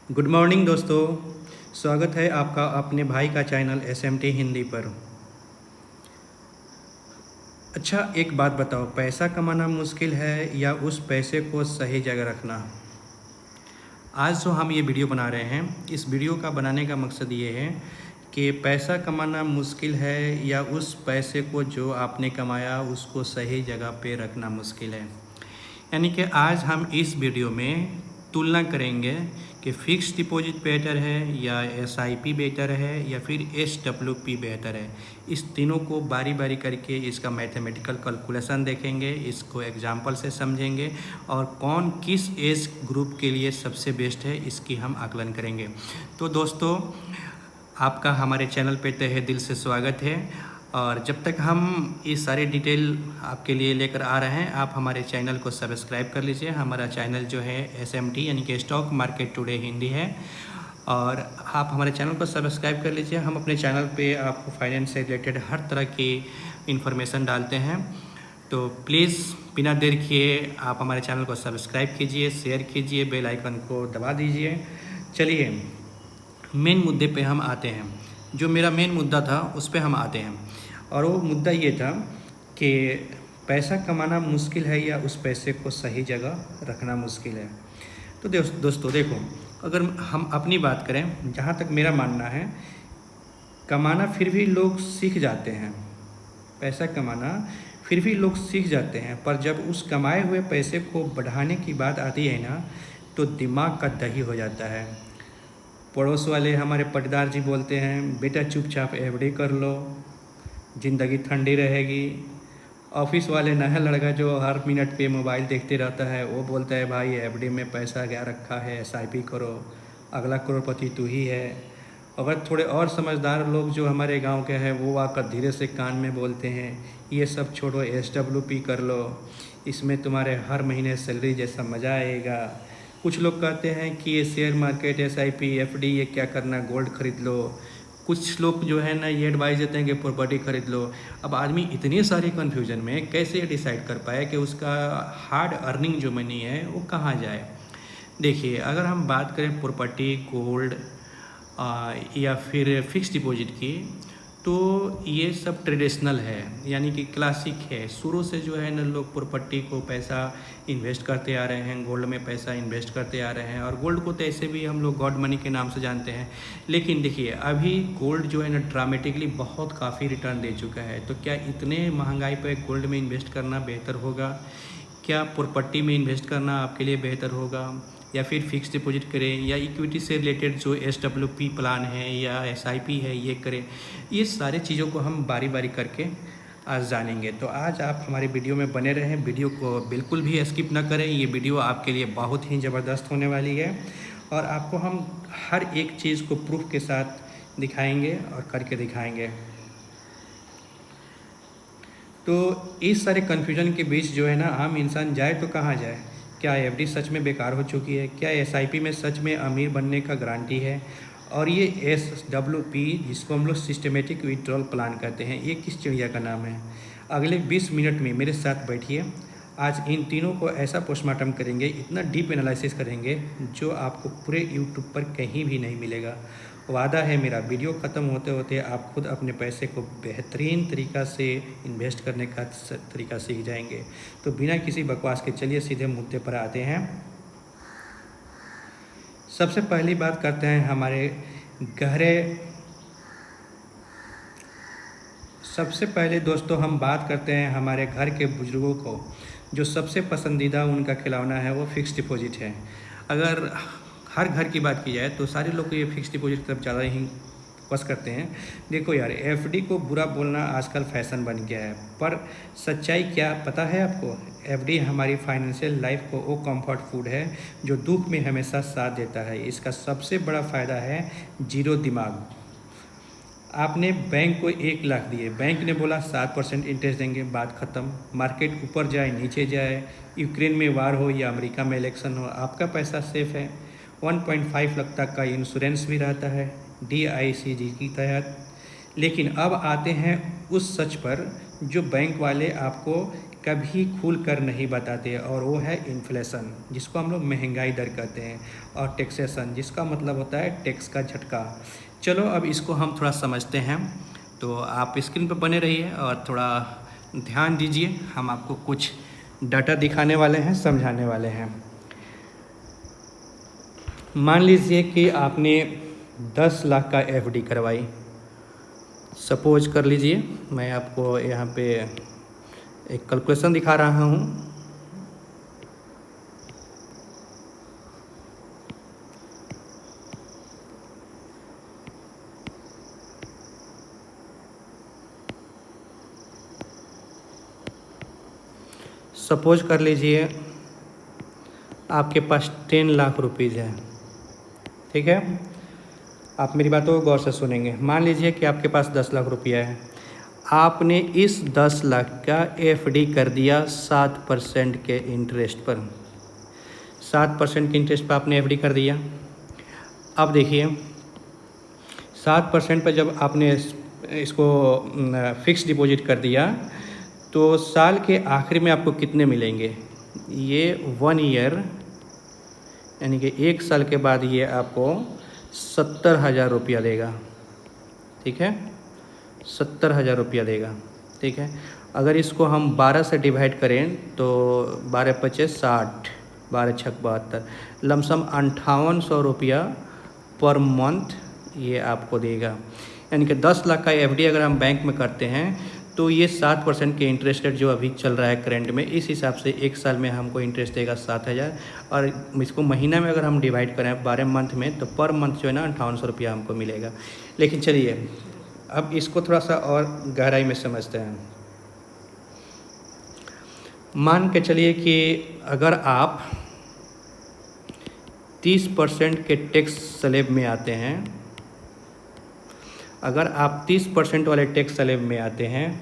Good morning दोस्तों। स्वागत है आपका अपने भाई का चैनल SMT हिंदी पर। अच्छा, एक बात बताओ, पैसा कमाना मुश्किल है या उस पैसे को सही जगह रखना? आज जो हम ये वीडियो बना रहे हैं, इस वीडियो का बनाने का मकसद ये है कि पैसा कमाना मुश्किल है या उस पैसे को जो आपने कमाया उसको सही जगह पे रखना मुश्किल है। यानी कि आज हम इस वीडियो में तुलना करेंगे कि फ़िक्स डिपॉजिट बेहतर है या SIP बेहतर है या फिर SWP बेहतर है। इस तीनों को बारी बारी करके इसका मैथमेटिकल कैलकुलेशन देखेंगे, इसको एग्जांपल से समझेंगे और कौन किस एज ग्रुप के लिए सबसे बेस्ट है इसकी हम आकलन करेंगे। तो दोस्तों, आपका हमारे चैनल पे तहे दिल से स्वागत है और जब तक हम ये सारे डिटेल आपके लिए लेकर आ रहे हैं, आप हमारे चैनल को सब्सक्राइब कर लीजिए। हमारा चैनल जो है SMT यानी कि स्टॉक मार्केट टुडे हिंदी है और आप हमारे चैनल को सब्सक्राइब कर लीजिए। हम अपने चैनल पे आपको फाइनेंस से रिलेटेड हर तरह की इन्फॉर्मेशन डालते हैं, तो प्लीज़ बिना देर किए आप हमारे चैनल को सब्सक्राइब कीजिए, शेयर कीजिए, बेल आइकन को दबा दीजिए। चलिए मेन मुद्दे पे हम आते हैं। जो मेरा मेन मुद्दा था उस पे हम आते हैं और वो मुद्दा ये था कि पैसा कमाना मुश्किल है या उस पैसे को सही जगह रखना मुश्किल है। तो दोस्तों देखो, अगर हम अपनी बात करें, जहाँ तक मेरा मानना है, कमाना फिर भी लोग सीख जाते हैं। पैसा कमाना फिर भी लोग सीख जाते हैं, पर जब उस कमाए हुए पैसे को बढ़ाने की बात आती है ना, तो दिमाग का दही हो जाता है। पड़ोस वाले हमारे पटदार जी बोलते हैं, बेटा चुपचाप FD कर लो, ज़िंदगी ठंडी रहेगी। ऑफिस वाले नया लड़का जो हर मिनट पे मोबाइल देखते रहता है, वो बोलता है, भाई FD में पैसा क्या रखा है, SIP करो, अगला करोड़पति तू ही है। अगर थोड़े और समझदार लोग जो हमारे गांव के हैं, वो आकर धीरे से कान में बोलते हैं, ये सब छोड़ो, SWP कर लो, इसमें तुम्हारे हर महीने सैलरी जैसा मज़ा आएगा। कुछ लोग कहते हैं कि ये शेयर मार्केट, SIP, FD ये क्या करना, गोल्ड खरीद लो। कुछ लोग जो है ना ये एडवाइस देते हैं कि प्रॉपर्टी खरीद लो। अब आदमी इतने सारे कन्फ्यूजन में कैसे डिसाइड कर पाए कि उसका हार्ड अर्निंग जो मनी है वो कहाँ जाए। देखिए, अगर हम बात करें प्रॉपर्टी, गोल्ड या फिर फिक्स डिपॉजिट की, तो ये सब ट्रेडिशनल है, यानी कि क्लासिक है। शुरू से जो है ना लोग प्रॉपर्टी को पैसा इन्वेस्ट करते आ रहे हैं, गोल्ड में पैसा इन्वेस्ट करते आ रहे हैं और गोल्ड को तो ऐसे भी हम लोग गॉड मनी के नाम से जानते हैं। लेकिन देखिए, अभी गोल्ड जो है ना ड्रामेटिकली बहुत काफ़ी रिटर्न दे चुका है। तो क्या इतने महंगाई पर गोल्ड में इन्वेस्ट करना बेहतर होगा? क्या प्रॉपर्टी में इन्वेस्ट करना आपके लिए बेहतर होगा, या फिर फिक्स डिपॉजिट करें, या इक्विटी से रिलेटेड जो SWP प्लान है या SIP है ये करें? ये सारे चीज़ों को हम बारी बारी करके आज जानेंगे। तो आज आप हमारे वीडियो में बने रहें, वीडियो को बिल्कुल भी स्किप ना करें। ये वीडियो आपके लिए बहुत ही ज़बरदस्त होने वाली है और आपको हम हर एक चीज़ को प्रूफ के साथ दिखाएंगे और करके दिखाएंगे। तो इस सारे कन्फ्यूजन के बीच जो है ना, आम इंसान जाए तो कहाँ जाए? क्या FD सच में बेकार हो चुकी है? क्या SIP में सच में अमीर बनने का गारंटी है? और ये SWP जिसको हम लोग सिस्टमेटिक विड्रॉल प्लान कहते हैं, ये किस चिड़िया का नाम है? अगले 20 मिनट में मेरे साथ बैठिए। आज इन तीनों को ऐसा पोस्टमार्टम करेंगे, इतना डीप एनालिसिस करेंगे जो आपको पूरे यूट्यूब पर कहीं भी नहीं मिलेगा। वादा है मेरा, वीडियो ख़त्म होते होते आप खुद अपने पैसे को बेहतरीन तरीक़ा से इन्वेस्ट करने का तरीका सीख जाएंगे। तो बिना किसी बकवास के चलिए सीधे मुद्दे पर आते हैं। सबसे पहली बात करते हैं हमारे गहरे सबसे पहले दोस्तों हम बात करते हैं हमारे घर के बुज़ुर्गों को जो सबसे पसंदीदा उनका खिलौना है, वो फिक्स डिपॉजिट है। अगर हर घर की बात की जाए तो सारे लोग को ये फिक्स डिपॉजिट की तरफ ज़्यादा ही फोकस करते हैं। देखो यार, FD को बुरा बोलना आजकल फैशन बन गया है, पर सच्चाई क्या पता है आपको? FD हमारी फाइनेंशियल लाइफ को वो कंफर्ट फूड है जो दुख में हमेशा साथ देता है। इसका सबसे बड़ा फ़ायदा है जीरो दिमाग। आपने बैंक को 1 लाख दिए, बैंक ने बोला 7% इंटरेस्ट देंगे, बात ख़त्म। मार्केट ऊपर जाए नीचे जाए, यूक्रेन में वार हो या अमेरिका में इलेक्शन हो, आपका पैसा सेफ है। 1.5 लाख तक का इंश्योरेंस भी रहता है DICG के तहत। लेकिन अब आते हैं उस सच पर जो बैंक वाले आपको कभी खुल कर नहीं बताते, और वो है इन्फ्लेशन, जिसको हम लोग महंगाई दर कहते हैं, और टैक्सेशन, जिसका मतलब होता है टैक्स का झटका। चलो अब इसको हम थोड़ा समझते हैं, तो आप स्क्रीन पर बने रहिए और थोड़ा ध्यान दीजिए। हम आपको कुछ डाटा दिखाने वाले हैं, समझाने वाले हैं। मान लीजिए कि आपने 10 लाख का एफडी करवाई। सपोज कर लीजिए, मैं आपको यहाँ पे एक कैलकुलेशन दिखा रहा हूँ। सपोज कर लीजिए आपके पास 10 लाख रुपीज़ है, ठीक है। आप मेरी बातों को गौर से सुनेंगे। मान लीजिए कि आपके पास 10 लाख रुपया है, आपने इस 10 लाख का एफडी कर दिया 7% के इंटरेस्ट पर। 7% के इंटरेस्ट पर आपने एफडी कर दिया। अब देखिए 7% पर जब आपने इसको फिक्स डिपॉजिट कर दिया, तो साल के आखिर में आपको कितने मिलेंगे? ये 1 ईयर यानी कि 1 साल के बाद ये आपको 70,000 रुपया देगा, ठीक है। 70,000 रुपया देगा, ठीक है। अगर इसको हम 12 से डिवाइड करें तो 12 पचे 60, 12 छक 72, लमसम 5800 रुपया पर मंथ ये आपको देगा। यानी कि 10 लाख का एफडी अगर हम बैंक में करते हैं तो ये 7% के इंटरेस्ट रेट जो अभी चल रहा है करंट में, इस हिसाब से 1 साल में हमको इंटरेस्ट देगा 7,000, और इसको महीना में अगर हम डिवाइड करें 12 मंथ में, तो पर मंथ जो है ना 5800 रुपया हमको मिलेगा। लेकिन चलिए अब इसको थोड़ा सा और गहराई में समझते हैं। मान के चलिए कि अगर आप 30% के टैक्स स्लैब में आते हैं, अगर आप 30% वाले टैक्स स्लैब में आते हैं,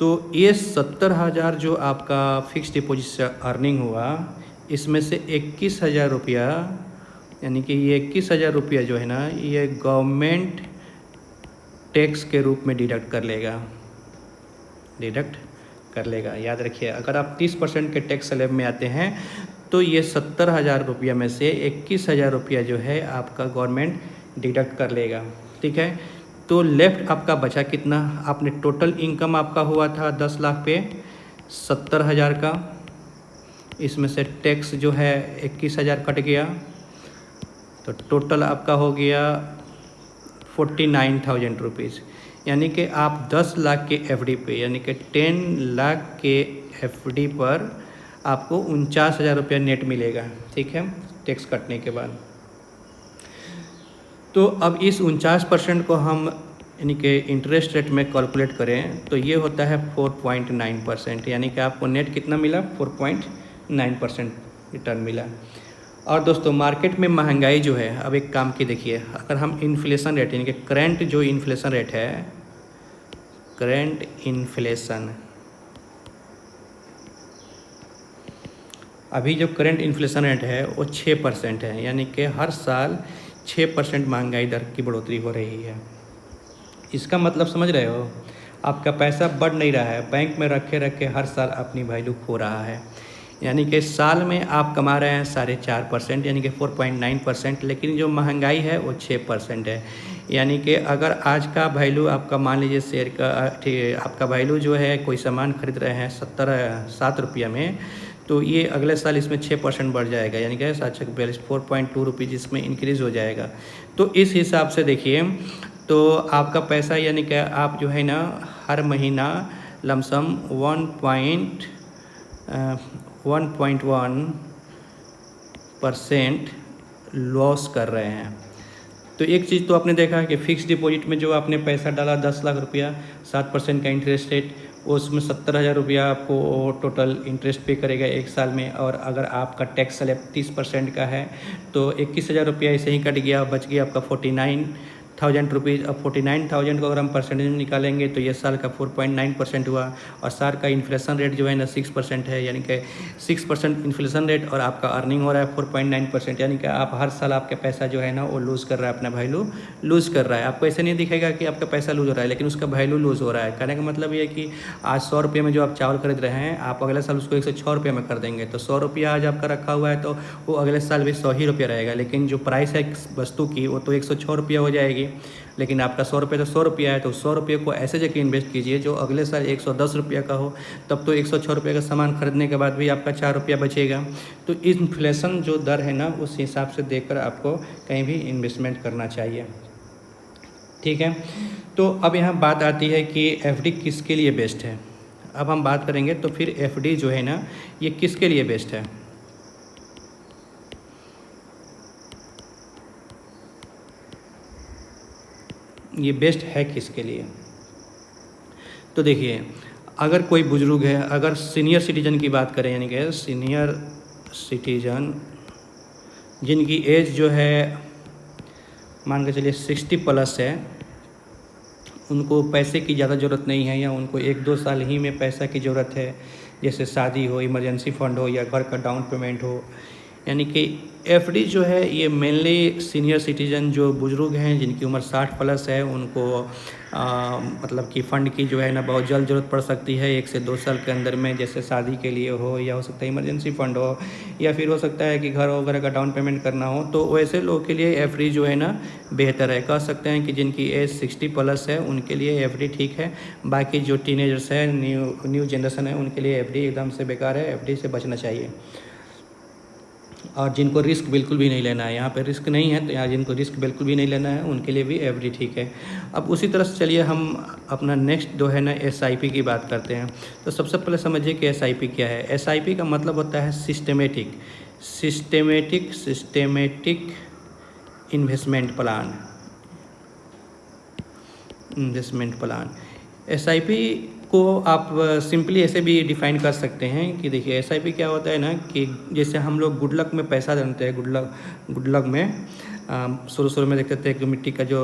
तो ये 70,000 जो आपका फिक्स डिपॉजिट से अर्निंग हुआ, इसमें से 21,000 रुपया, यानी कि ये 21,000 रुपया जो है ना, ये गवर्नमेंट टैक्स के रूप में डिडक्ट कर लेगा। याद रखिए, अगर आप 30% के टैक्स स्लैब में आते हैं तो ये 70,000 रुपया में से 21,000 रुपया जो है आपका गवर्नमेंट डिडक्ट कर लेगा, ठीक है। तो लेफ्ट आपका बचा कितना? आपने टोटल इनकम आपका हुआ था 10 लाख पे 70,000 का, इसमें से टैक्स जो है 21,000 कट गया, तो टोटल आपका हो गया 49,000 रुपीज़। यानी कि आप 10 लाख के एफडी पे, यानी कि 10 लाख के एफडी पर आपको 49,000 रुपया नेट मिलेगा, ठीक है, टैक्स कटने के बाद। तो अब इस 49% को हम यानी कि इंटरेस्ट रेट में कैलकुलेट करें तो ये होता है 4.9%, यानी कि आपको नेट कितना मिला? 4.9% रिटर्न मिला। और दोस्तों मार्केट में महंगाई जो है, अब एक काम की देखिए, अगर हम इन्फ्लेशन रेट यानी कि करंट जो इन्फ्लेशन रेट है, करंट इन्फ्लेशन, अभी जो करंट इन्फ्लेशन रेट है वो 6% है, यानी कि हर साल 6% महंगाई दर की बढ़ोतरी हो रही है। इसका मतलब समझ रहे हो? आपका पैसा बढ़ नहीं रहा है, बैंक में रखे रखे हर साल अपनी वैल्यू खो रहा है। यानी कि साल में आप कमा रहे हैं 4.5%, यानी कि 4.9%, लेकिन जो महंगाई है वो 6% है। यानी कि अगर आज का वैल्यू आपका, मान लीजिए शेयर का आपका वैल्यू जो है, कोई सामान खरीद रहे हैं 7 रुपया में, तो ये अगले साल इसमें 6% बढ़ जाएगा, यानी कि 7×42 4.2 रुपीज़ इसमें इंक्रीज़ हो जाएगा। तो इस हिसाब से देखिए, तो आपका पैसा यानी कि आप जो है ना हर महीना लमसम 1.1% लॉस कर रहे हैं। तो एक चीज़ तो आपने देखा कि फ़िक्स डिपॉजिट में जो आपने पैसा डाला 10 लाख रुपया, 7% का इंटरेस्ट रेट, उसमें 70,000 रुपया आपको टोटल इंटरेस्ट पे करेगा 1 साल में। और अगर आपका टैक्स स्लैब 30% का है तो 21,000 रुपया ऐसे ही कट गया, बच गया आपका ₹49। अब 49,000 को अगर हम परसेंटेज में निकालेंगे तो ये साल का 4.9% हुआ, और साल का इन्फ्लेशन रेट जो है ना 6% है, यानी कि 6% इन्फ्लेशन रेट, और आपका अर्निंग हो रहा है 4.9%, यानी कि आप हर साल आपका पैसा जो है ना वो लूज़ कर रहा है, अपना वैल्यू लूज़ कर रहा है। आपको ऐसे नहीं दिखेगा कि आपका पैसा लूज़ हो रहा है, लेकिन उसका वैल्यू लूज़ हो रहा है। कहने का मतलब ये है कि आज 100 रुपये में जो आप चावल खरीद रहे हैं, आप अगले साल उसको 106 रुपये में कर देंगे, तो 100 रुपया आज आपका रखा हुआ है तो वो अगले साल भी 100 ही रुपया रहेगा, लेकिन जो प्राइस है वस्तु की वो तो 106 रुपया हो जाएगी, लेकिन आपका 100 रुपये तो 100 रुपया है, तो 100 रुपये को ऐसे जगह इन्वेस्ट कीजिए जो अगले साल 110 रुपया का हो, तब तो 106 रुपये का सामान खरीदने के बाद भी आपका 4 रुपया बचेगा। तो इन्फ्लेशन जो दर है ना उस हिसाब से देखकर आपको कहीं भी इन्वेस्टमेंट करना चाहिए, ठीक है। तो अब यहाँ बात आती है कि एफडी किसके लिए बेस्ट है। अब हम बात करेंगे तो फिर एफडी जो है ना ये किसके लिए बेस्ट है। ये बेस्ट है किसके लिए, तो देखिए, अगर कोई बुजुर्ग है, अगर सीनियर सिटीजन की बात करें, यानी कि सीनियर सिटीजन जिनकी एज जो है मान के चलिए 60+ है, उनको पैसे की ज़्यादा ज़रूरत नहीं है, या उनको 1-2 साल ही में पैसा की ज़रूरत है, जैसे शादी हो, इमरजेंसी फ़ंड हो, या घर का डाउन पेमेंट हो, यानी कि एफडी जो है ये मेनली सीनियर सिटीजन जो बुज़ुर्ग हैं जिनकी उम्र 60+ है, उनको मतलब कि फ़ंड की जो है ना बहुत जल्द ज़रूरत पड़ सकती है 1 से 2 साल के अंदर में, जैसे शादी के लिए हो, या हो सकता है इमरजेंसी फ़ंड हो, या फिर हो सकता है कि घर वगैरह का डाउन पेमेंट करना हो। तो वैसे लोगों के लिए एफडी जो है ना बेहतर है। कह सकते हैं कि जिनकी एज 60+ है उनके लिए एफडी ठीक है। बाकी जो टीनेजर्स है, न्यू जनरेशन है, उनके लिए एफडी एकदम से बेकार है, एफडी से बचना चाहिए। और जिनको रिस्क बिल्कुल भी नहीं लेना है, यहाँ पे रिस्क नहीं है, तो यहाँ जिनको रिस्क बिल्कुल भी नहीं लेना है उनके लिए भी एफडी ठीक है। अब उसी तरह से चलिए हम अपना नेक्स्ट जो है ना एसआईपी की बात करते हैं। तो सबसे पहले समझिए कि एसआईपी क्या है। एसआईपी का मतलब होता है सिस्टमेटिक इन्वेस्टमेंट प्लान। एसआईपी को आप सिंपली ऐसे भी डिफ़ाइन कर सकते हैं कि देखिए एसआईपी क्या होता है ना, कि जैसे हम लोग गुडलक में पैसा डालते हैं, गुडलक में शुरू में देखते थे कि मिट्टी का जो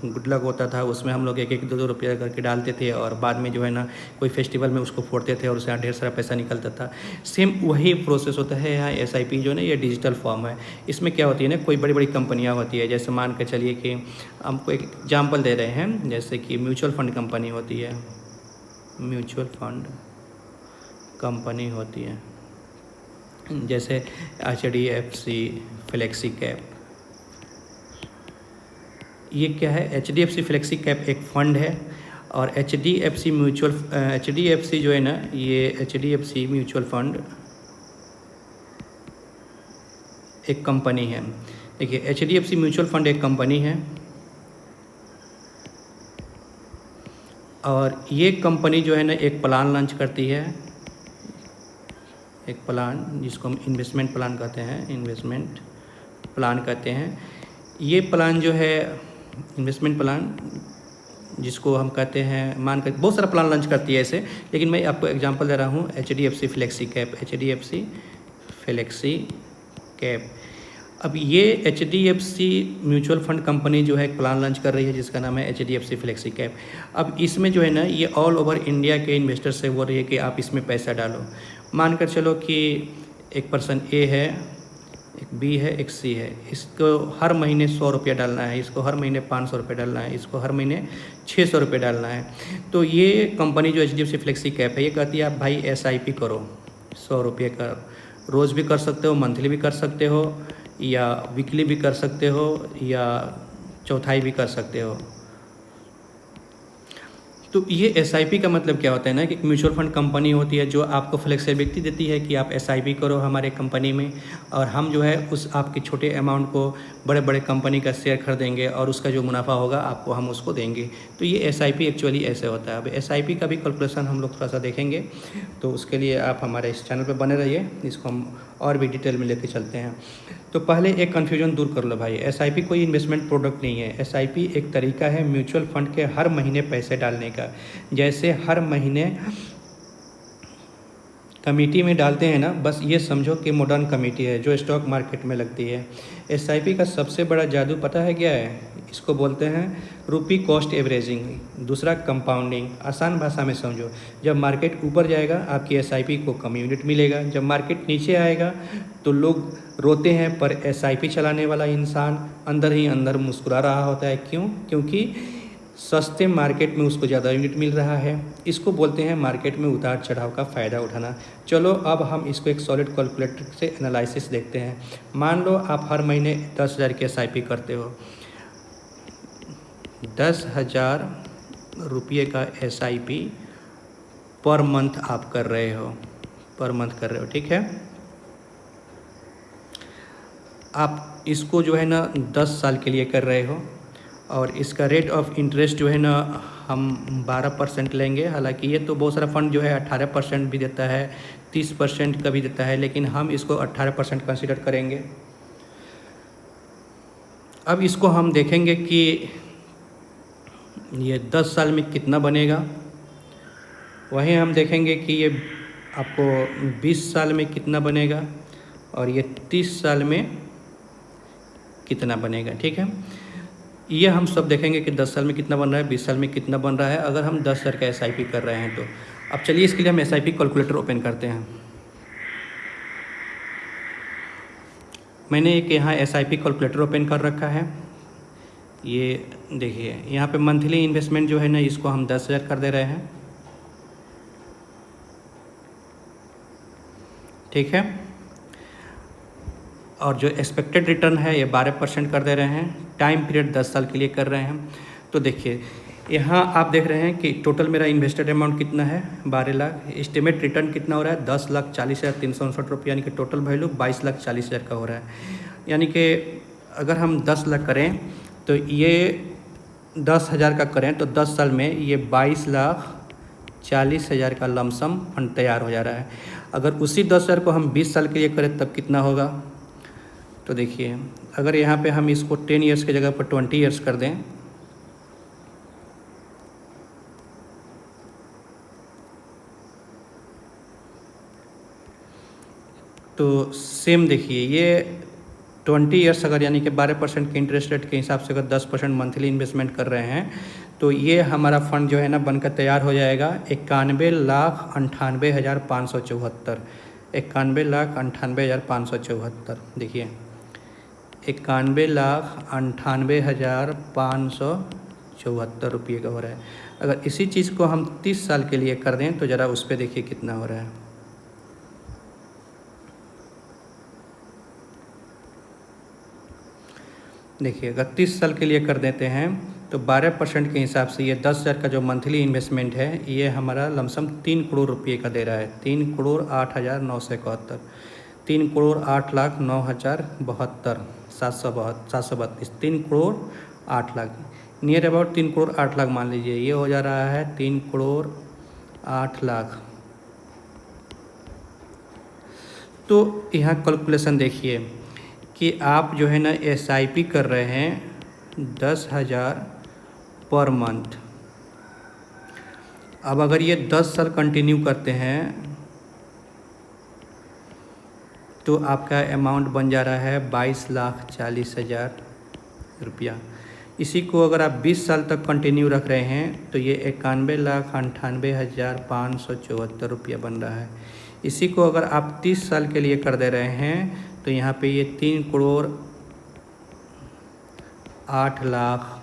गुडलक होता था उसमें हम लोग 1-1, 2-2 रुपया करके डालते थे, और बाद में जो है ना कोई फेस्टिवल में उसको फोड़ते थे और उससे ढेर सारा पैसा निकलता था। सेम वही प्रोसेस होता है यहाँ एसआईपी जो है ना, ये डिजिटल फॉर्म है। इसमें क्या होती है ना, कोई बड़ी बड़ी कंपनियाँ होती है, जैसे मान के चलिए कि हमको एक एग्जाम्पल दे रहे हैं, जैसे कि म्यूचुअल फंड कंपनी होती है, म्यूचुअल फंड कंपनी होती है, जैसे HDFC फ्लेक्सी कैप। ये क्या है, HDFC फ्लेक्सी कैप एक फ़ंड है, और HDFC जो है ना, ये HDFC म्यूचुअल फंड एक कंपनी है। देखिए HDFC म्यूचुअल फंड एक कंपनी है, और ये कंपनी जो है ना एक प्लान लॉन्च करती है, एक प्लान जिसको हम इन्वेस्टमेंट प्लान कहते हैं। ये प्लान जो है इन्वेस्टमेंट प्लान जिसको हम कहते हैं, मान कर बहुत सारा प्लान लॉन्च करती है ऐसे, लेकिन मैं आपको एग्जांपल दे रहा हूँ HDFC फ्लेक्सी कैप। अब ये HDFC म्यूचुअल फंड कंपनी जो है एक प्लान लॉन्च कर रही है जिसका नाम है HDFC फ्लेक्सी कैप। अब इसमें जो है ना ये ऑल ओवर इंडिया के इन्वेस्टर से बोल रही है कि आप इसमें पैसा डालो। मानकर चलो कि एक पर्सन ए है, एक बी है, एक सी है, इसको हर महीने 100 रुपया डालना है, इसको हर महीने 500 रुपये डालना है, इसको हर महीने 600 रुपये डालना है। तो ये कंपनी जो HDFC फ्लेक्सी कैप है ये कहती है आप भाई SIP करो, 100 रुपये का रोज़ भी कर सकते हो, मंथली भी कर सकते हो, या वीकली भी कर सकते हो, या चौथाई भी कर सकते हो। तो ये SIP का मतलब क्या होता है ना, कि म्यूचुअल फंड कंपनी होती है जो आपको फ्लेक्सिबिलिटी देती है कि आप SIP करो हमारे कंपनी में, और हम जो है उस आपके छोटे अमाउंट को बड़े बड़े कंपनी का शेयर खरीदेंगे और उसका जो मुनाफा होगा आपको हम उसको देंगे। तो ये SIP एक्चुअली ऐसे होता है। अब SIP का भी कैलकुलेशन हम लोग थोड़ा सा देखेंगे, तो उसके लिए आप हमारे इस चैनल पर बने रहिए, इसको हम और भी डिटेल में लेके चलते हैं। तो पहले एक कन्फ्यूजन दूर कर लो भाई, SIP कोई इन्वेस्टमेंट प्रोडक्ट नहीं है। SIP एक तरीका है म्यूचुअल फंड के हर महीने पैसे डालने का। जैसे हर महीने कमेटी में डालते हैं ना, बस ये समझो कि मॉडर्न कमेटी है जो स्टॉक मार्केट में लगती है। एसआईपी का सबसे बड़ा जादू पता है क्या है? इसको बोलते हैं रुपी कॉस्ट एवरेजिंग, दूसरा कंपाउंडिंग। आसान भाषा में समझो, जब मार्केट ऊपर जाएगा आपकी एसआईपी को कम यूनिट मिलेगा, जब मार्केट नीचे आएगा तो लोग रोते हैं, पर एसआईपी चलाने वाला इंसान अंदर ही अंदर मुस्कुरा रहा होता है। क्यों? क्योंकि सस्ते मार्केट में उसको ज़्यादा यूनिट मिल रहा है। इसको बोलते हैं मार्केट में उतार चढ़ाव का फ़ायदा उठाना। चलो अब हम इसको एक सॉलिड कैलकुलेटर से एनालिसिस देखते हैं। मान लो आप हर महीने 10,000 की एसआईपी करते हो, 10,000 रुपये का एसआईपी पर मंथ आप कर रहे हो, पर मंथ कर रहे हो, ठीक है। आप इसको जो है ना 10 साल के लिए कर रहे हो और इसका रेट ऑफ इंटरेस्ट जो है ना हम 12% लेंगे। हालांकि ये तो बहुत सारा फंड जो है 18% भी देता है, 30% का भी देता है, लेकिन हम इसको 18% कंसिडर करेंगे। अब इसको हम देखेंगे कि ये 10 साल में कितना बनेगा। वहीं हम देखेंगे कि ये आपको 20 साल में कितना बनेगा और ये 30 साल में कितना बनेगा, ठीक है। ये हम सब देखेंगे कि 10 साल में कितना बन रहा है, 20 साल में कितना बन रहा है, अगर हम 10,000 का एसआईपी कर रहे हैं तो। अब चलिए इसके लिए हम एसआईपी कैलकुलेटर ओपन करते हैं। मैंने एक यहाँ एसआईपी कैलकुलेटर ओपन कर रखा है। ये देखिए यहाँ पे मंथली इन्वेस्टमेंट जो है ना, इसको हम 10,000 कर दे रहे हैं, ठीक है। और जो एक्सपेक्टेड रिटर्न है ये 12% कर दे रहे हैं। टाइम पीरियड 10 साल के लिए कर रहे हैं। तो देखिए यहाँ आप देख रहे हैं कि टोटल मेरा इन्वेस्टेड अमाउंट कितना है, 12 लाख। एस्टिमेट रिटर्न कितना हो रहा है, 10,40,359 रुपये, यानी कि टोटल वैल्यू 22,40,000 का हो रहा है। यानी कि अगर हम 10 लाख करें तो ये 10,000 का करें तो 10 साल में ये 22,40,000 का लमसम फंड तैयार हो जा रहा है। अगर उसी 10,000 को हम 20 साल के लिए करें तब कितना होगा, तो देखिए अगर यहाँ पे हम इसको 10 ईयर्स की जगह पर 20 ईयर्स कर दें तो सेम देखिए ये 20 ईयर्स अगर यानी कि 12% के इंटरेस्ट रेट के हिसाब से अगर 10% मंथली इन्वेस्टमेंट कर रहे हैं तो ये हमारा फंड जो है ना बनकर तैयार हो जाएगा 91,98,574। 91,98,574। देखिए 91,98,574 रुपये का हो रहा है। अगर इसी चीज़ को हम 30 साल के लिए कर दें तो ज़रा उस पर देखिए कितना हो रहा है। देखिए अगर 30 साल के लिए कर देते हैं तो 12% के हिसाब से ये 10,000 का जो मंथली इन्वेस्टमेंट है ये हमारा लमसम 3 करोड़ रुपये का दे रहा है। 3,08,971, 3,08,09,732, 3,08,00,000 नियर अबाउट 3,08,00,000 मान लीजिए। ये हो जा रहा है 3,08,00,000। तो यहाँ कैलकुलेशन देखिए कि आप जो है ना एसआईपी कर रहे हैं 10,000 पर मंथ। अब अगर ये 10 साल कंटिन्यू करते हैं तो आपका अमाउंट बन जा रहा है 22,40,000 रुपया। इसी को अगर आप 20 साल तक कंटिन्यू रख रहे हैं तो ये 91,98,574 रुपया बन रहा है। इसी को अगर आप 30 साल के लिए कर दे रहे हैं तो यहाँ पे ये 3,08,00,000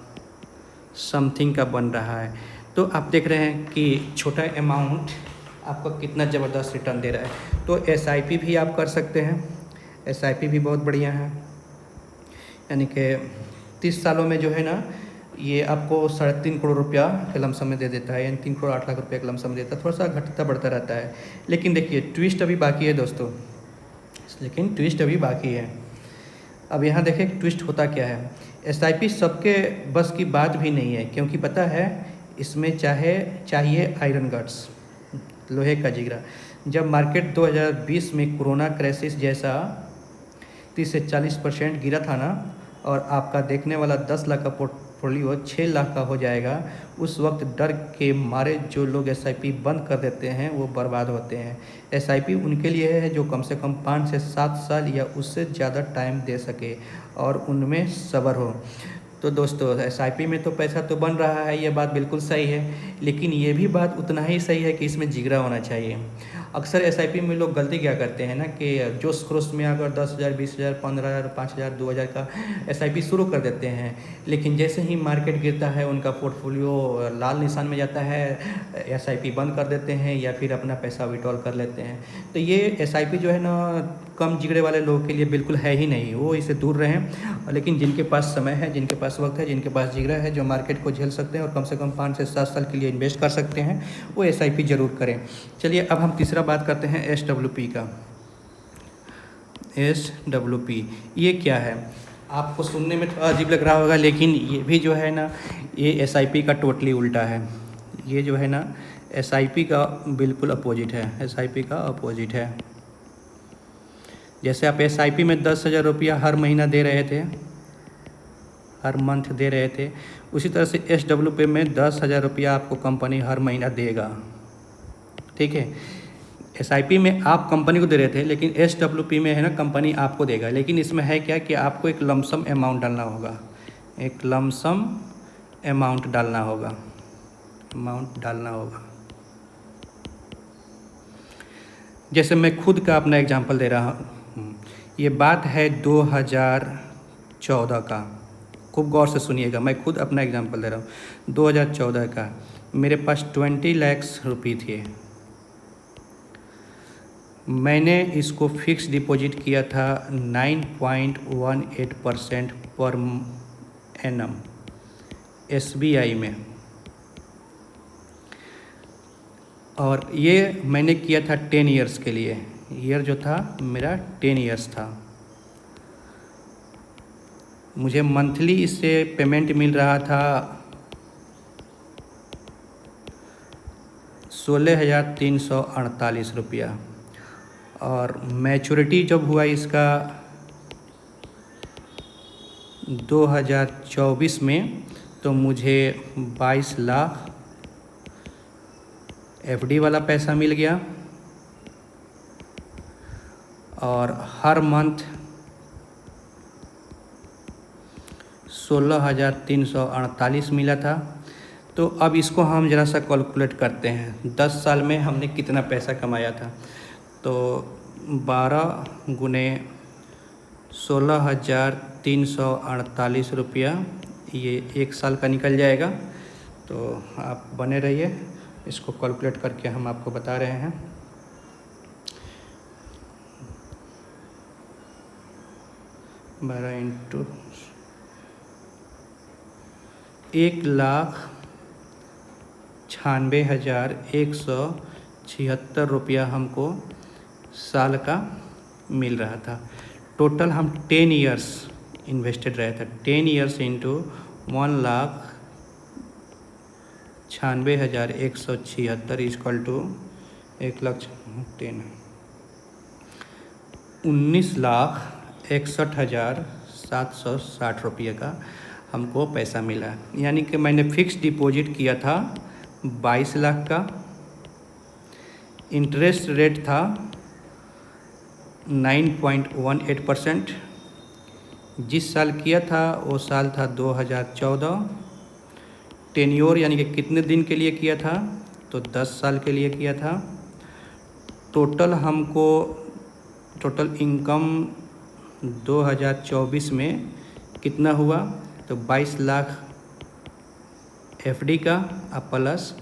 समथिंग का बन रहा है। तो आप देख रहे हैं कि छोटा अमाउंट आपको कितना ज़बरदस्त रिटर्न दे रहा है। तो एसआईपी भी आप कर सकते हैं। एसआईपी भी बहुत बढ़िया है, यानी कि 30 सालों में जो है ना ये आपको 3.5 करोड़ रुपया के लमसम में दे देता है, यानी 3,08,00,000 रुपये के लमसम में देता है। थोड़ा सा घटता बढ़ता रहता है, लेकिन देखिए ट्विस्ट अभी बाकी है दोस्तों, लेकिन ट्विस्ट अभी बाकी है। अब यहाँ देखें ट्विस्ट होता क्या है। एसआईपी सबके बस की बात भी नहीं है, क्योंकि पता है इसमें चाहिए आयरन गट्स, लोहे का जिगरा। जब मार्केट 2020 में कोरोना क्राइसिस जैसा 30 से 40% गिरा था ना, और आपका देखने वाला 10 लाख का पोर्टफोलियो 6 लाख का हो जाएगा, उस वक्त डर के मारे जो लोग SIP बंद कर देते हैं वो बर्बाद होते हैं। SIP उनके लिए है जो कम से कम 5 से 7 साल या उससे ज़्यादा टाइम दे सके और उनमें सब्र हो। तो दोस्तों, SIP में तो पैसा तो बन रहा है, ये बात बिल्कुल सही है, लेकिन ये भी बात उतना ही सही है कि इसमें जिगरा होना चाहिए। अक्सर SIP में लोग गलती क्या करते हैं ना कि जोश खरोश में अगर 10,000, 20,000, 15,000, 5,000, 2,000 का SIP शुरू कर देते हैं, लेकिन जैसे ही मार्केट गिरता है उनका पोर्टफोलियो लाल निशान में जाता है, SIP बंद कर देते हैं या फिर अपना पैसा विड्रॉल कर लेते हैं। तो ये SIP जो है ना, कम जिगरे वाले लोगों के लिए बिल्कुल है ही नहीं, वो इससे दूर रहें। लेकिन जिनके पास समय है, जिनके पास वक्त है, जिनके पास जिगरा है, जो मार्केट को झेल सकते हैं और कम से कम 5 से 7 साल के लिए इन्वेस्ट कर सकते हैं, वो SIP ज़रूर करें। चलिए अब हम तीसरा बात करते हैं SWP का। SWP ये क्या है? आपको सुनने में थोड़ा अजीब लग रहा होगा, लेकिन ये भी जो है ना, ये SIP का टोटली उल्टा है। ये जो है ना, SIP का बिल्कुल अपोजिट है, SIP का अपोजिट है। जैसे आप SIP में 10,000 रुपया हर महीना दे रहे थे, हर मंथ दे रहे थे, उसी तरह से SWP में 10,000 रुपया आपको कंपनी हर महीना देगा। ठीक है, SIP में आप कंपनी को दे रहे थे, लेकिन SWP में है ना, कंपनी आपको देगा। लेकिन इसमें है क्या कि आपको एक लमसम अमाउंट डालना होगा, एक लमसम अमाउंट डालना होगा, अमाउंट डालना होगा। जैसे मैं खुद का अपना एग्जांपल दे रहा हूँ, ये बात है 2014 का, खूब गौर से सुनिएगा, मैं खुद अपना एग्जांपल दे रहा हूँ। 2014 का मेरे पास 20 लाख रुपये थे। मैंने इसको फिक्स डिपॉजिट किया था 9.18% पर एनम SBI में, और ये मैंने किया था 10 ईयर्स के लिए। ईयर जो था मेरा 10 ईयर्स था। मुझे मंथली इससे पेमेंट मिल रहा था 16,348 रुपया, और मैच्योरिटी जब हुआ इसका 2024 में, तो मुझे 22 लाख FD वाला पैसा मिल गया, और हर मंथ 16,348 मिला था। तो अब इसको हम ज़रा सा कैलकुलेट करते हैं, 10 साल में हमने कितना पैसा कमाया था। तो 12 गुने 16,348 रुपया, ये 1 साल का निकल जाएगा। तो आप बने रहिए, इसको कैलकुलेट करके हम आपको बता रहे हैं। बारह इंटू 1,96,176 रुपया हमको साल का मिल रहा था। टोटल हम 10 ईयर्स इन्वेस्टेड रहे थे। 10 ईयर्स इंटू 1,96,176 इक्वल टू 1,10 19,61,760 रुपये का हमको पैसा मिला। यानी कि मैंने फिक्स डिपॉजिट किया था 22 लाख का, इंटरेस्ट रेट था 9.18%। जिस साल किया था वो साल था 2014। टेन्योर यानी कि कितने दिन के लिए किया था, तो 10 साल के लिए किया था। टोटल इनकम 2024 में कितना हुआ, तो 22 लाख FD का प्लस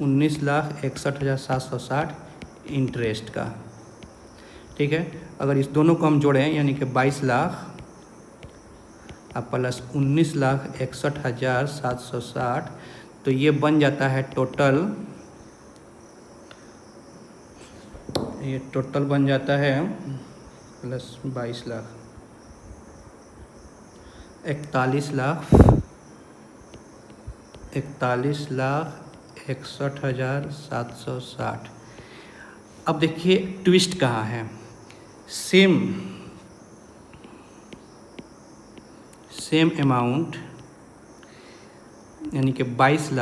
19,61,760 इंटरेस्ट का। ठीक है, अगर इस दोनों को हम जोड़ें यानी कि 22 लाख प्लस 19,61,760, तो ये बन जाता है टोटल, ये टोटल बन जाता है प्लस 22 लाख 41,61,760। अब देखिए ट्विस्ट कहाँ है। सेम अमाउंट यानी कि 22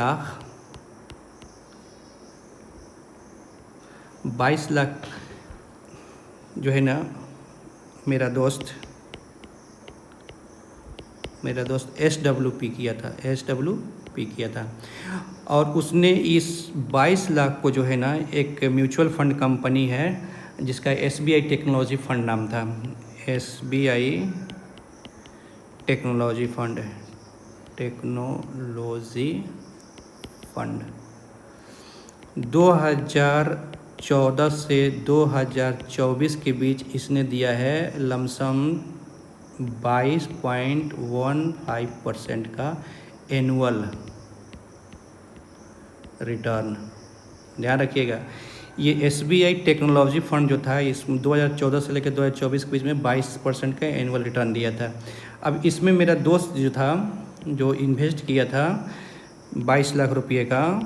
लाख जो है ना मेरा दोस्त SWP किया था और उसने इस 22 लाख को जो है ना एक म्यूचुअल फंड कंपनी है जिसका SBI टेक्नोलॉजी फंड नाम था, SBI टेक्नोलॉजी फंड 2014 से 2024 के बीच इसने दिया है लमसम 22.15% का एनुअल रिटर्न। ध्यान रखिएगा, ये SBI टेक्नोलॉजी फंड जो था इस 2014 से लेकर 2024 के बीच में 22% का एनुअल रिटर्न दिया था। अब इसमें मेरा दोस्त जो था जो इन्वेस्ट किया था 22 लाख रुपये का,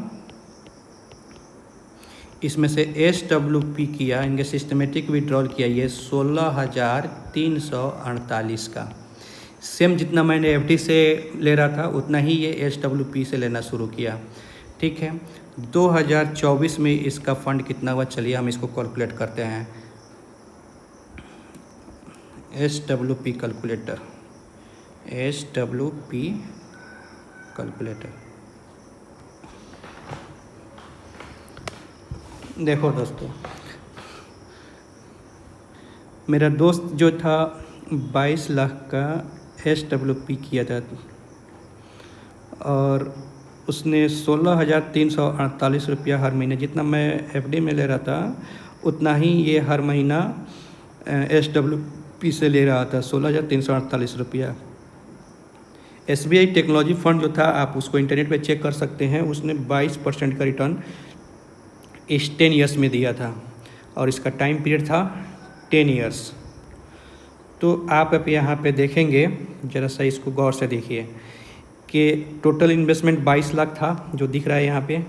इसमें से SWP किया, इनके सिस्टमेटिक विड्रॉल किया ये 16,348 का। सेम जितना मैंने FD से ले रहा था उतना ही ये SWP से लेना शुरू किया। ठीक है, 2024 में इसका फंड कितना हुआ, चलिए हम इसको कैलकुलेट करते हैं। SWP कैलकुलेटर देखो दोस्तों, मेरा दोस्त जो था 22 लाख का SWP किया था और उसने 16,348 रुपया हर महीने, जितना मैं FD में ले रहा था उतना ही ये हर महीना SWP से ले रहा था, 16,348 रुपया। SBI टेक्नोलॉजी फंड जो था आप उसको इंटरनेट पे चेक कर सकते हैं, उसने 22% का रिटर्न इस 10 ईयर्स में दिया था और इसका टाइम पीरियड था 10 ईयर्स। तो आप अब यहाँ पे देखेंगे, ज़रा सा इसको गौर से देखिए कि टोटल इन्वेस्टमेंट 22 लाख था जो दिख रहा है यहाँ पे।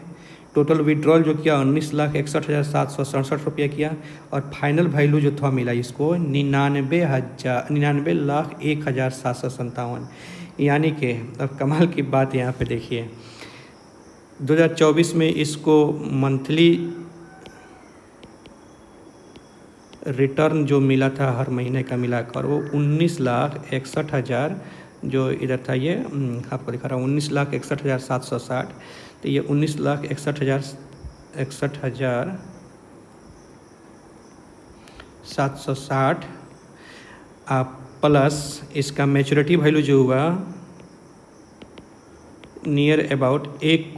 टोटल विड्रॉल जो किया 19,61,767 रुपया किया और फाइनल वैल्यू जो था मिला इसको 99,01,757। यानी कि अब कमाल की बात यहाँ पे देखिए, 2024 में इसको मंथली रिटर्न जो मिला था हर महीने का मिलाकर वो 19,61,000 जो इधर था, ये आपको दिखा रहा हूँ 19,61,760। तो ये 19,61,760 आप प्लस इसका मैच्योरिटी वैल्यू जो हुआ नियर अबाउट 1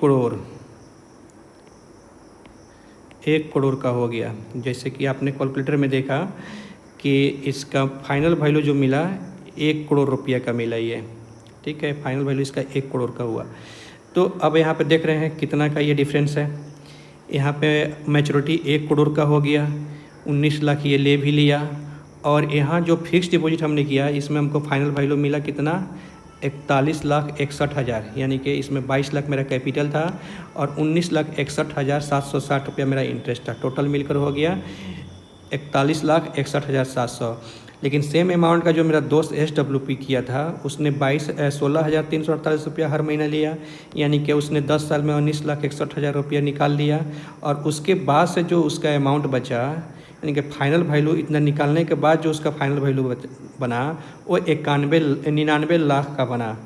करोड़ का हो गया। जैसे कि आपने कैलकुलेटर में देखा कि इसका फाइनल वैल्यू जो मिला 1 करोड़ रुपया का मिला ये। ठीक है, फाइनल वैल्यू इसका 1 करोड़ का हुआ। तो अब यहाँ पे देख रहे हैं कितना का ये डिफरेंस है। यहाँ पे मैच्योरिटी 1 करोड़ का हो गया, 19 लाख ये ले भी लिया और यहाँ जो फिक्स डिपॉजिट हमने किया इसमें हमको फाइनल वैल्यू मिला कितना, 41,61,000। यानी कि इसमें 22 लाख मेरा कैपिटल था और 19,61,760 रुपया मेरा इंटरेस्ट था। टोटल मिलकर हो गया 41,61,700। लेकिन सेम अमाउंट का जो मेरा दोस्त SWP किया था उसने 16,348 रुपया हर महीना लिया। यानी कि उसने 10 साल में 19,61,000 रुपया निकाल लिया और उसके बाद से जो उसका अमाउंट बचा, यानी कि फाइनल वैल्यू इतना निकालने के बाद जो उसका फाइनल वैल्यू बना वो 99 लाख का बना।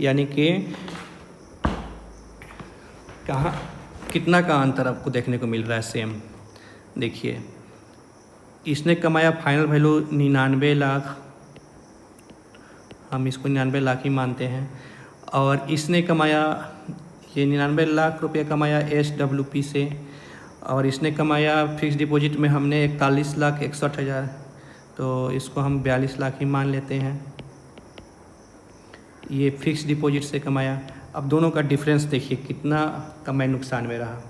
यानी कि कहाँ कितना का अंतर आपको देखने को मिल रहा है। सेम देखिए, इसने कमाया फाइनल वैल्यू 99 लाख, हम इसको 99 लाख ही मानते हैं, और इसने कमाया ये 99 लाख रुपया कमाया SWP से और इसने कमाया फिक्स डिपॉजिट में हमने 41,61,000, तो इसको हम 42 लाख ही मान लेते हैं। ये फिक्स डिपॉजिट से कमाया। अब दोनों का डिफरेंस देखिए कितना कमाई नुकसान में रहा।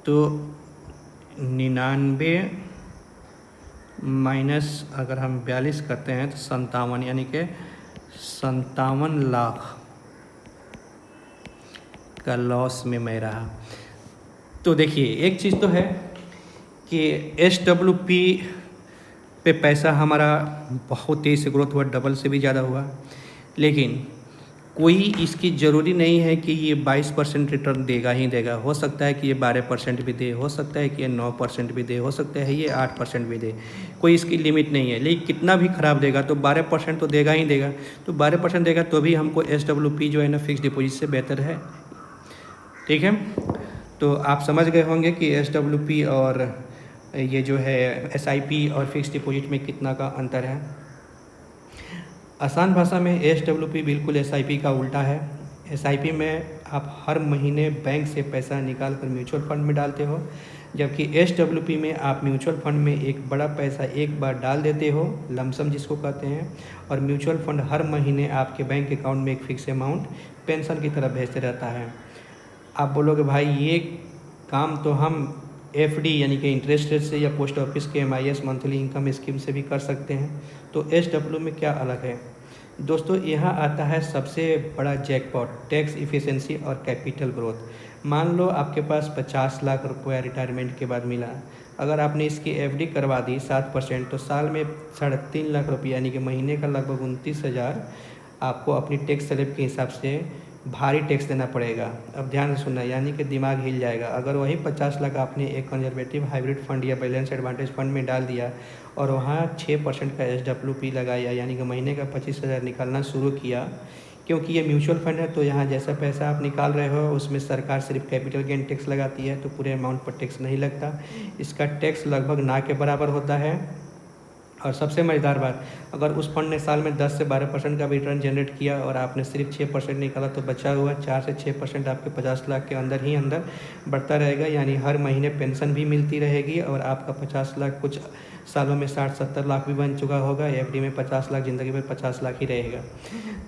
तो 99 माइनस अगर हम 42 करते हैं तो 57, यानी कि 57 लाख का लॉस में मैं रहा। तो देखिए एक चीज़ तो है कि SWP पे पैसा हमारा बहुत तेज़ी से ग्रोथ हुआ, डबल से भी ज़्यादा हुआ। लेकिन कोई इसकी ज़रूरी नहीं है कि ये 22% रिटर्न देगा ही देगा। हो सकता है कि ये 12% भी दे, हो सकता है कि ये 9% भी दे, हो सकता है ये 8% भी दे। कोई इसकी लिमिट नहीं है। लेकिन कितना भी ख़राब देगा तो 12% तो देगा ही देगा। तो 12% देगा तो भी हमको SWP जो है ना फिक्स डिपॉजिट से बेहतर है। ठीक है, तो आप समझ गए होंगे कि SWP और ये जो है SIP और फिक्स डिपॉजिट में कितना का अंतर है। आसान भाषा में SWP बिल्कुल SIP का उल्टा है। SIP में आप हर महीने बैंक से पैसा निकाल कर म्यूचुअल फंड में डालते हो, जबकि SWP में आप म्यूचुअल फंड में एक बड़ा पैसा एक बार डाल देते हो, लमसम जिसको कहते हैं, और म्यूचुअल फंड हर महीने आपके बैंक अकाउंट में एक फिक्स अमाउंट पेंशन की तरह भेजते रहता है। आप बोलोगे भाई ये काम तो हम FD यानी कि इंटरेस्ट रेट से या पोस्ट ऑफिस के MIS मंथली इनकम स्कीम से भी कर सकते हैं। तो SW में क्या अलग है दोस्तों? यहाँ आता है सबसे बड़ा जैकपॉट, टैक्स इफ़िशेंसी और कैपिटल ग्रोथ। मान लो आपके पास 50 लाख रुपया रिटायरमेंट के बाद मिला। अगर आपने इसकी FD करवा दी 7%, तो साल में 3.5 लाख रुपये यानी कि महीने का लगभग 29,000 आपको अपनी टैक्स स्लैब के हिसाब से भारी टैक्स देना पड़ेगा। अब ध्यान से सुनना, यानी कि दिमाग हिल जाएगा। अगर वही 50 लाख आपने एक कंजर्वेटिव हाइब्रिड फंड या बैलेंस एडवांटेज फंड में डाल दिया और वहाँ 6% का SWP लगाया, यानी कि महीने का 25,000 निकालना शुरू किया, क्योंकि ये म्यूचुअल फंड है तो यहाँ जैसा पैसा आप निकाल रहे हो उसमें सरकार सिर्फ कैपिटल गेन टैक्स लगाती है, तो पूरे अमाउंट पर टैक्स नहीं लगता। इसका टैक्स लगभग ना के बराबर होता है। और सबसे मज़ेदार बात, अगर उस फंड ने साल में 10 से 12% का भी रिटर्न जनरेट किया और आपने सिर्फ 6% निकाला, तो बचा हुआ 4 से 6% आपके 50 लाख के अंदर ही अंदर बढ़ता रहेगा। यानी हर महीने पेंशन भी मिलती रहेगी और आपका 50 लाख कुछ सालों में 60-70 लाख भी बन चुका होगा। FD में 50 लाख ज़िंदगी में 50 लाख ही रहेगा।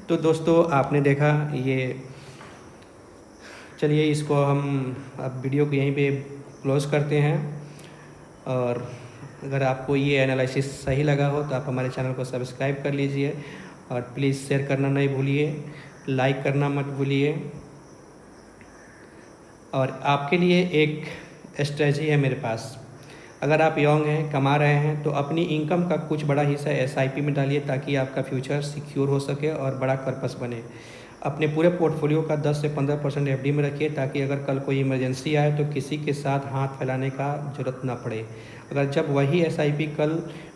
तो दोस्तों आपने देखा ये, चलिए इसको हम अब वीडियो को यहीं पे क्लोज़ करते हैं। और अगर आपको ये एनालिसिस सही लगा हो तो आप हमारे चैनल को सब्सक्राइब कर लीजिए और प्लीज़ शेयर करना नहीं भूलिए, लाइक करना मत भूलिए। और आपके लिए एक स्ट्रेटजी है मेरे पास। अगर आप यंग हैं, कमा रहे हैं, तो अपनी इनकम का कुछ बड़ा हिस्सा SIP में डालिए ताकि आपका फ्यूचर सिक्योर हो सके और बड़ा पर्पस बने। अपने पूरे पोर्टफोलियो का 10 से 15% FD में रखिए ताकि अगर कल कोई इमरजेंसी आए तो किसी के साथ हाथ फैलाने का ज़रूरत ना पड़े। अगर जब वही SIP कल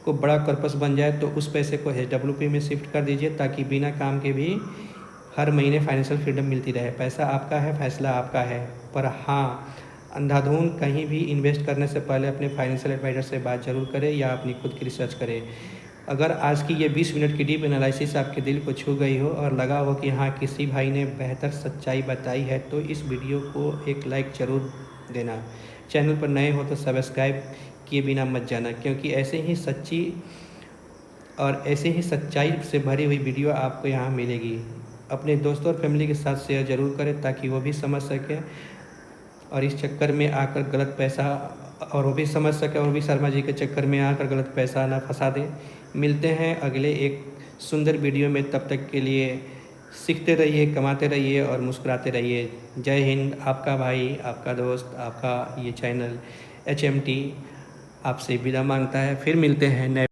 को बड़ा पर्पस बन जाए तो उस पैसे को SWP में शिफ्ट कर दीजिए ताकि बिना काम के भी हर महीने फाइनेंशियल फ्रीडम मिलती रहे। पैसा आपका है, फैसला आपका है, पर हाँ, अंधाधुन कहीं भी इन्वेस्ट करने से पहले अपने फाइनेंशियल एडवाइज़र से बात ज़रूर करें या अपनी खुद की रिसर्च करें। अगर आज की ये 20 मिनट की डीप एनालिसिस आपके दिल को छू गई हो और लगा हो कि हाँ किसी भाई ने बेहतर सच्चाई बताई है, तो इस वीडियो को एक लाइक ज़रूर देना। चैनल पर नए हो तो सब्सक्राइब किए बिना मत जाना, क्योंकि ऐसे ही सच्ची और ऐसे ही सच्चाई से भरी हुई वीडियो आपको यहाँ मिलेगी। अपने दोस्तों और फैमिली के साथ शेयर ज़रूर करें ताकि वो भी समझ सकें और इस चक्कर में आकर गलत पैसा, और वो भी समझ सके और भी शर्मा जी के चक्कर में आकर गलत पैसा ना फंसा दे। मिलते हैं अगले एक सुंदर वीडियो में, तब तक के लिए सीखते रहिए, कमाते रहिए और मुस्कुराते रहिए। जय हिंद। आपका भाई, आपका दोस्त, आपका ये चैनल HMT आपसे विदा मांगता है। फिर मिलते हैं नए